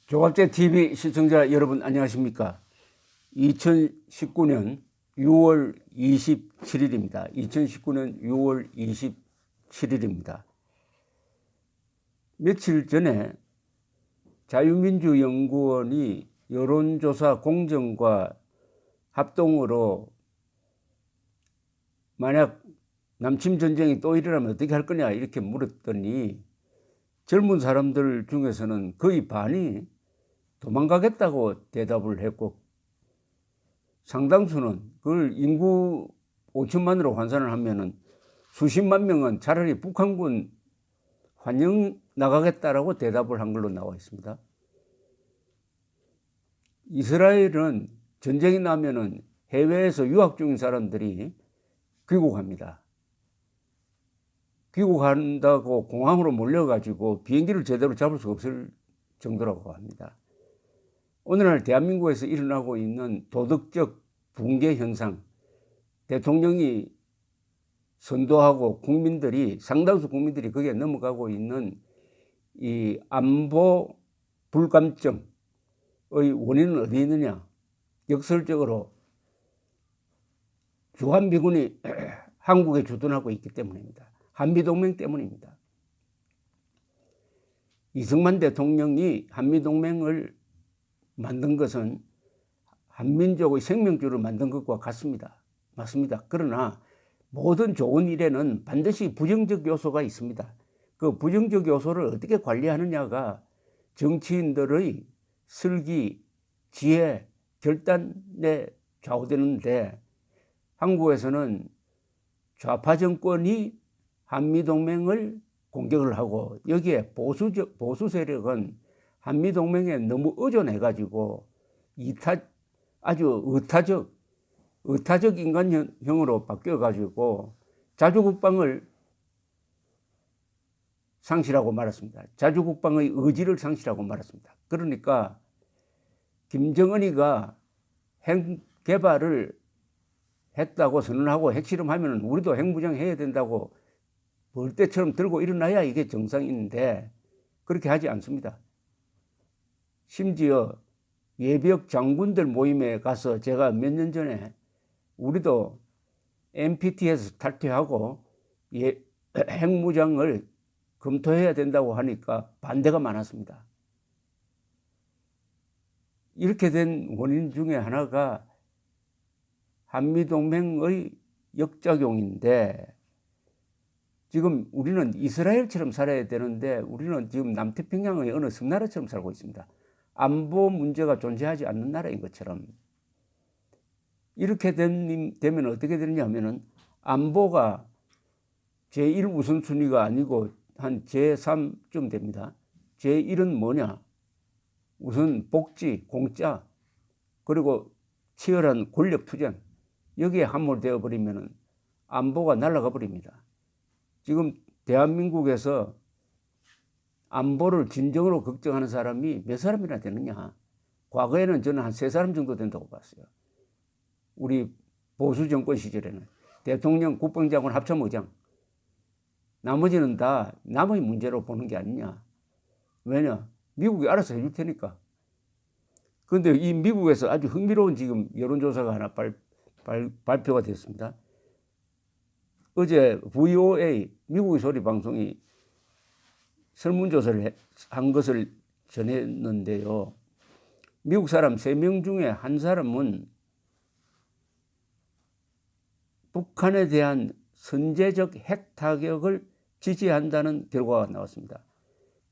조갑제 TV 시청자 여러분 안녕하십니까? 2019년 6월 27일입니다. 2019년 6월 27일입니다. 며칠 전에 자유민주연구원이 여론조사 공정과 합동으로 만약 남침 전쟁이 또 일어나면 어떻게 할 거냐 이렇게 물었더니 젊은 사람들 중에서는 거의 반이 도망가겠다고 대답을 했고, 상당수는 그걸 인구 5천만으로 환산을 하면은 수십만 명은 차라리 북한군 환영 나가겠다라고 대답을 한 걸로 나와 있습니다. 이스라엘은 전쟁이 나면은 해외에서 유학 중인 사람들이 귀국합니다. 귀국한다고 공항으로 몰려가지고 비행기를 제대로 잡을 수 없을 정도라고 합니다. 오늘날 대한민국에서 일어나고 있는 도덕적 붕괴 현상, 대통령이 선도하고 국민들이, 상당수 국민들이 거기에 넘어가고 있는 이 안보 불감증의 원인은 어디 있느냐? 역설적으로 주한미군이 한국에 주둔하고 있기 때문입니다. 한미동맹 때문입니다. 이승만 대통령이 한미동맹을 만든 것은 한민족의 생명줄을 만든 것과 같습니다. 맞습니다. 그러나 모든 좋은 일에는 반드시 부정적 요소가 있습니다. 그 부정적 요소를 어떻게 관리하느냐가 정치인들의 슬기, 지혜, 결단에 좌우되는데, 한국에서는 좌파 정권이 한미동맹을 공격을 하고 여기에 보수 세력은 한미동맹에 너무 의존해가지고 아주 의타적 인간형으로 바뀌어가지고 자주국방을 상실하고 말았습니다. 자주국방의 의지를 상실하고 말았습니다. 그러니까 김정은이가 핵 개발을 했다고 선언하고 핵실험하면 우리도 핵무장 해야 된다고 벌떼처럼 들고 일어나야 이게 정상인데 그렇게 하지 않습니다. 심지어 예비역 장군들 모임에 가서 제가 몇 년 전에 우리도 NPT에서 탈퇴하고 핵무장을 검토해야 된다고 하니까 반대가 많았습니다. 이렇게 된 원인 중에 하나가 한미동맹의 역작용인데, 지금 우리는 이스라엘처럼 살아야 되는데 우리는 지금 남태평양의 어느 섬나라처럼 살고 있습니다. 안보 문제가 존재하지 않는 나라인 것처럼. 이렇게 되면 어떻게 되느냐 하면은 안보가 제1 우선순위가 아니고 한 제3쯤 됩니다. 제1은 뭐냐? 우선 복지, 공짜, 그리고 치열한 권력 투쟁, 여기에 함몰되어 버리면은 안보가 날아가 버립니다. 지금 대한민국에서 안보를 진정으로 걱정하는 사람이 몇 사람이나 되느냐? 과거에는 저는 한 3사람 정도 된다고 봤어요. 우리 보수 정권 시절에는 대통령, 국방장관, 합참의장, 나머지는 다 남의 문제로 보는 게 아니냐. 왜냐? 미국이 알아서 해줄 테니까. 그런데 이 미국에서 아주 흥미로운 지금 여론조사가 하나 발표가 됐습니다. 어제 VOA, 미국의 소리 방송이 설문조사를 한 것을 전했는데요. 미국 사람 3명 중에 한 사람은 북한에 대한 선제적 핵 타격을 지지한다는 결과가 나왔습니다.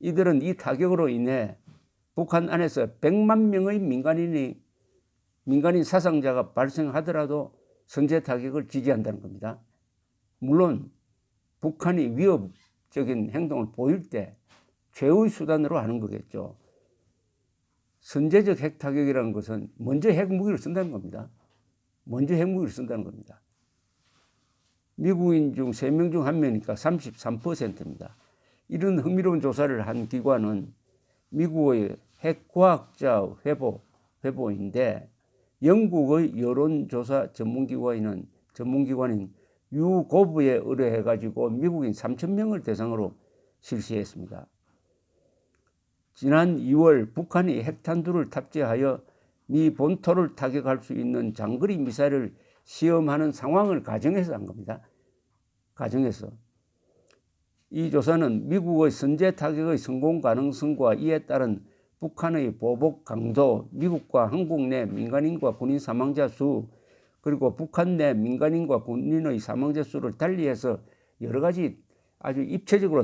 이들은 이 타격으로 인해 북한 안에서 100만 명의 민간인 사상자가 발생하더라도 선제 타격을 지지한다는 겁니다. 물론 북한이 위협적인 행동을 보일 때 최후의 수단으로 하는 거겠죠. 선제적 핵 타격이라는 것은 먼저 핵무기를 쓴다는 겁니다. 먼저 핵무기를 쓴다는 겁니다. 미국인 중 3명 중 1명이니까 33%입니다. 이런 흥미로운 조사를 한 기관은 미국의 핵과학자 회보인데, 영국의 여론조사 전문기관인 유고브에 의뢰해가지고 미국인 3,000명을 대상으로 실시했습니다. 지난 2월 북한이 핵탄두를 탑재하여 미 본토를 타격할 수 있는 장거리 미사일을 시험하는 상황을 가정해서 한 겁니다. 가정해서. 이 조사는 미국의 선제 타격의 성공 가능성과 이에 따른 북한의 보복 강도, 미국과 한국 내 민간인과 군인 사망자 수, 그리고 북한 내 민간인과 군인의 사망자 수를 달리해서 여러 가지 아주 입체적으로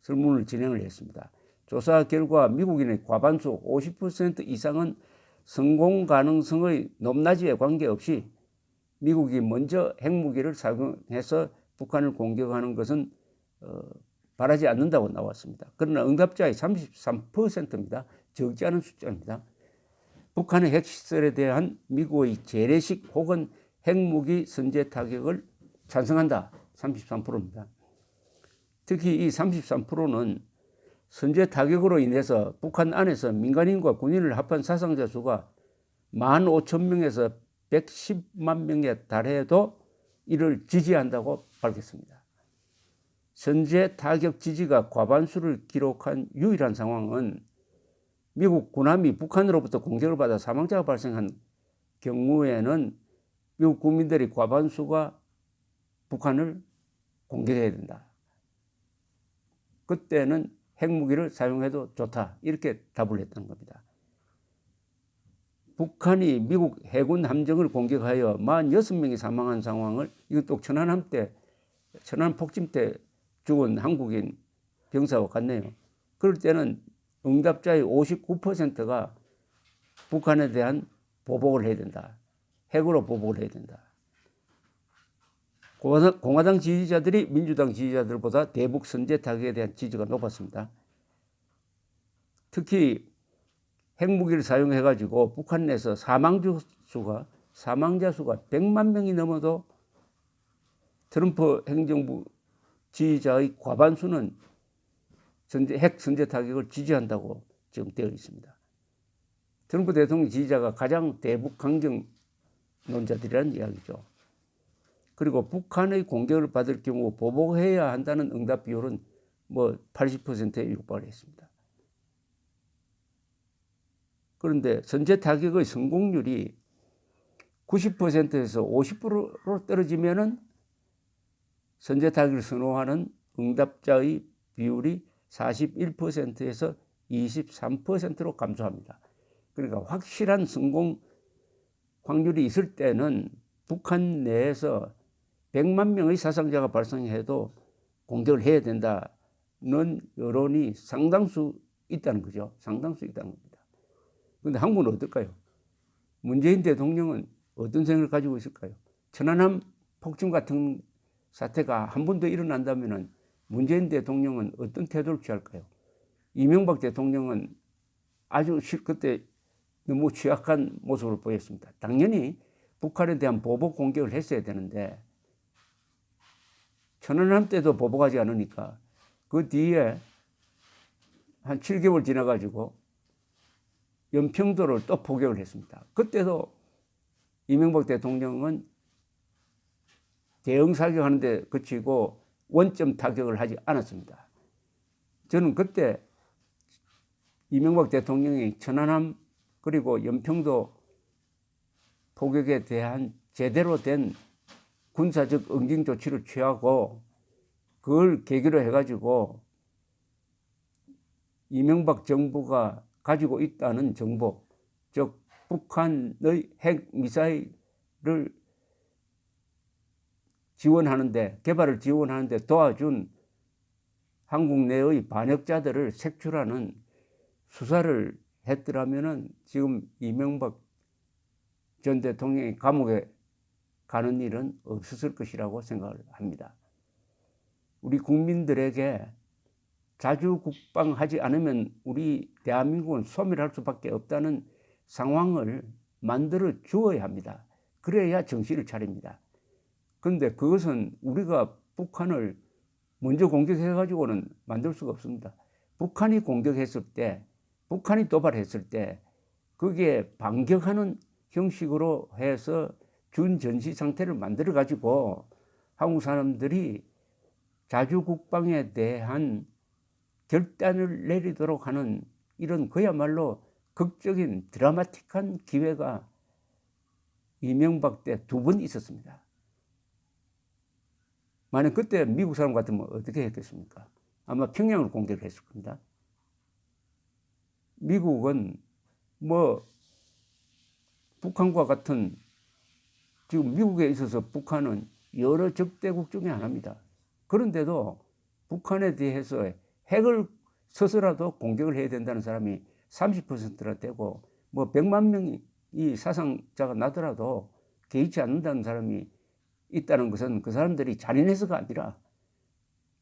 설문을 진행을 했습니다. 조사 결과 미국인의 과반수 50% 이상은 성공 가능성의 높낮이에 관계없이 미국이 먼저 핵무기를 사용해서 북한을 공격하는 것은 바라지 않는다고 나왔습니다. 그러나 응답자의 33%입니다. 적지 않은 숫자입니다. 북한의 핵시설에 대한 미국의 재래식 혹은 핵무기 선제 타격을 찬성한다. 33%입니다. 특히 이 33%는 선제 타격으로 인해서 북한 안에서 민간인과 군인을 합한 사상자 수가 15,000명에서 110만 명에 달해도 이를 지지한다고 밝혔습니다. 선제 타격 지지가 과반수를 기록한 유일한 상황은 미국 군함이 북한으로부터 공격을 받아 사망자가 발생한 경우에는 미국 국민들이 과반수가 북한을 공격해야 된다. 그때는 핵무기를 사용해도 좋다. 이렇게 답을 했던 겁니다. 북한이 미국 해군 함정을 공격하여 46명이 사망한 상황을, 이것도 천안함 때, 천안 폭침 때 죽은 한국인 병사와 같네요. 그럴 때는 응답자의 59%가 북한에 대한 보복을 해야 된다. 핵으로 보복을 해야 된다. 공화당 지지자들이 민주당 지지자들보다 대북 선제 타격에 대한 지지가 높았습니다. 특히 핵무기를 사용해가지고 북한 내에서 사망자 수가 100만 명이 넘어도 트럼프 행정부 지지자의 과반수는 핵 선제 타격을 지지한다고 지금 되어 있습니다. 트럼프 대통령 지지자가 가장 대북 강경론자들이라는 이야기죠. 그리고 북한의 공격을 받을 경우 보복해야 한다는 응답 비율은 80%에 육박을 했습니다. 그런데 선제 타격의 성공률이 90%에서 50%로 떨어지면은 선제 타격을 선호하는 응답자의 비율이 41%에서 23%로 감소합니다. 그러니까 확실한 성공 확률이 있을 때는 북한 내에서 100만 명의 사상자가 발생해도 공격을 해야 된다는 여론이 상당수 있다는 거죠. 상당수 있다는 겁니다. 그런데 한국은 어떨까요? 문재인 대통령은 어떤 생각을 가지고 있을까요? 천안함 폭침 같은 사태가 한 번 더 일어난다면 문재인 대통령은 어떤 태도를 취할까요? 이명박 대통령은 아주 그때 너무 취약한 모습을 보였습니다. 당연히 북한에 대한 보복 공격을 했어야 되는데 천안함 때도 보복하지 않으니까 그 뒤에 한 7개월 지나가지고 연평도를 또 포격을 했습니다. 그때도 이명박 대통령은 대응 사격하는데 그치고 원점 타격을 하지 않았습니다. 저는 그때 이명박 대통령이 천안함 그리고 연평도 포격에 대한 제대로 된 군사적 응징 조치를 취하고 그걸 계기로 해가지고 이명박 정부가 가지고 있다는 정보, 즉 북한의 핵 미사일을 지원하는데, 개발을 지원하는데 도와준 한국 내의 반역자들을 색출하는 수사를 했더라면은 지금 이명박 전 대통령이 감옥에 가는 일은 없었을 것이라고 생각을 합니다. 우리 국민들에게 자주 국방하지 않으면 우리 대한민국은 소멸할 수밖에 없다는 상황을 만들어 주어야 합니다. 그래야 정신을 차립니다. 그런데 그것은 우리가 북한을 먼저 공격해가지고는 만들 수가 없습니다. 북한이 공격했을 때, 북한이 도발했을 때 거기에 반격하는 형식으로 해서 준전시 상태를 만들어가지고 한국 사람들이 자주 국방에 대한 결단을 내리도록 하는 이런 그야말로 극적인 드라마틱한 기회가 이명박 때 2번 있었습니다. 만약 그때 미국 사람 같으면 어떻게 했겠습니까? 아마 평양을 공격을 했을 겁니다. 미국은 뭐 북한과 같은, 지금 미국에 있어서 북한은 여러 적대국 중에 하나입니다. 그런데도 북한에 대해서 핵을 써서라도 공격을 해야 된다는 사람이 30%나 되고, 뭐 100만 명이 사상자가 나더라도 개의치 않는다는 사람이 있다는 것은 그 사람들이 잔인해서가 아니라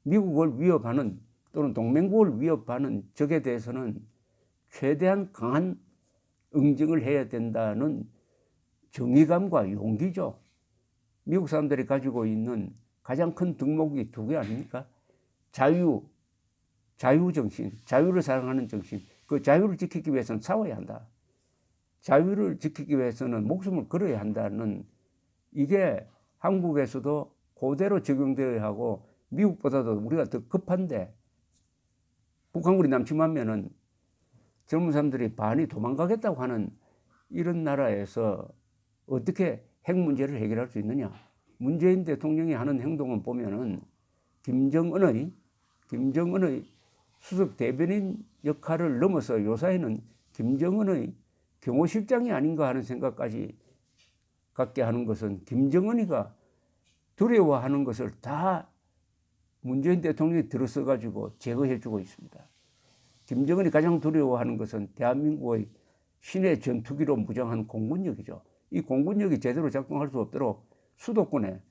미국을 위협하는 또는 동맹국을 위협하는 적에 대해서는 최대한 강한 응징을 해야 된다는 정의감과 용기죠. 미국 사람들이 가지고 있는 가장 큰 덕목이 2개 아닙니까? 자유정신, 자유를 사랑하는 정신. 그 자유를 지키기 위해서는 싸워야 한다. 자유를 지키기 위해서는 목숨을 걸어야 한다는, 이게 한국에서도 그대로 적용되어야 하고, 미국보다도 우리가 더 급한데, 북한군이 남침하면은 젊은 사람들이 반이 도망가겠다고 하는 이런 나라에서 어떻게 핵 문제를 해결할 수 있느냐? 문재인 대통령이 하는 행동을 보면은 김정은의 수석 대변인 역할을 넘어서 요사이는 김정은의 경호실장이 아닌가 하는 생각까지 갖게 하는 것은, 김정은이가 두려워하는 것을 다 문재인 대통령이 들어서 가지고 제거해 주고 있습니다. 김정은이 가장 두려워하는 것은 대한민국의 신의 전투기로 무장한 공군력이죠. 이 공군력이 제대로 작동할 수 없도록 수도권에,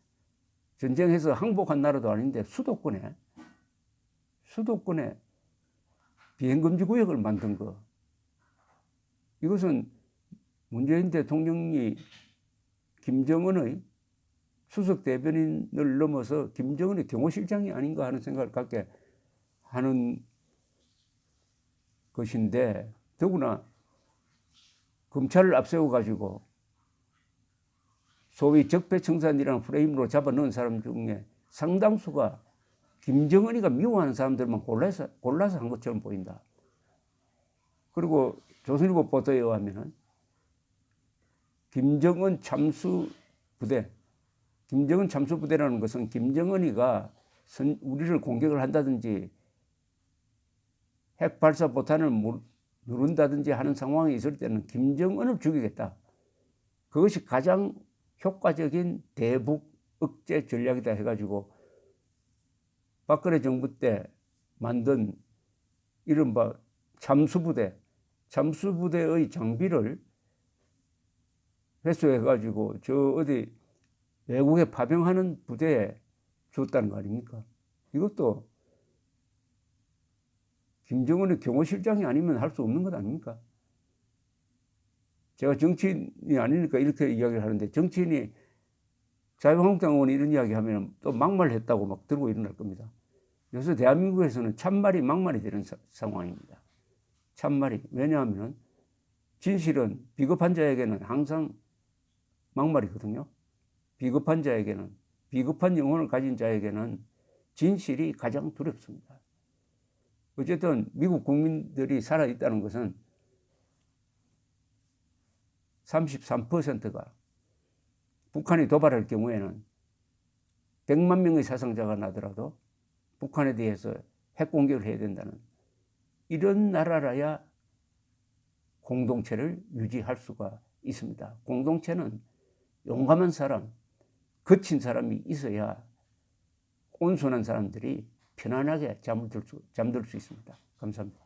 전쟁에서 항복한 나라도 아닌데 수도권에 비행금지 구역을 만든 거, 이것은 문재인 대통령이 김정은의 수석 대변인을 넘어서 김정은의 경호실장이 아닌가 하는 생각을 갖게 하는 것인데, 더구나 검찰을 앞세워 가지고 소위 적폐청산이라는 프레임으로 잡아넣은 사람 중에 상당수가 김정은이가 미워하는 사람들만 골라서 한 것처럼 보인다. 그리고 조선일보 보도에 의하면 김정은 참수부대라는 것은 김정은이가 우리를 공격을 한다든지 핵 발사 포탄을 누른다든지 하는 상황이 있을 때는 김정은을 죽이겠다. 그것이 가장 효과적인 대북 억제 전략이다 해가지고 박근혜 정부 때 만든 이른바 참수부대의 장비를 회수해가지고 저 어디 외국에 파병하는 부대에 줬다는 거 아닙니까? 이것도 김정은의 경호실장이 아니면 할 수 없는 것 아닙니까? 제가 정치인이 아니니까 이렇게 이야기를 하는데, 정치인이 자유한국당 의원이 이런 이야기 하면 또 막말했다고 막 들고 일어날 겁니다. 요새 대한민국에서는 참말이 막말이 되는 상황입니다. 참말이. 왜냐하면 진실은 비겁한 자에게는 항상 막말이거든요. 비겁한 영혼을 가진 자에게는 진실이 가장 두렵습니다. 어쨌든 미국 국민들이 살아있다는 것은 33%가 북한이 도발할 경우에는 100만 명의 사상자가 나더라도 북한에 대해서 핵 공격을 해야 된다는, 이런 나라라야 공동체를 유지할 수가 있습니다. 공동체는 용감한 사람, 거친 사람이 있어야 온순한 사람들이 편안하게 잠들 수 있습니다. 감사합니다.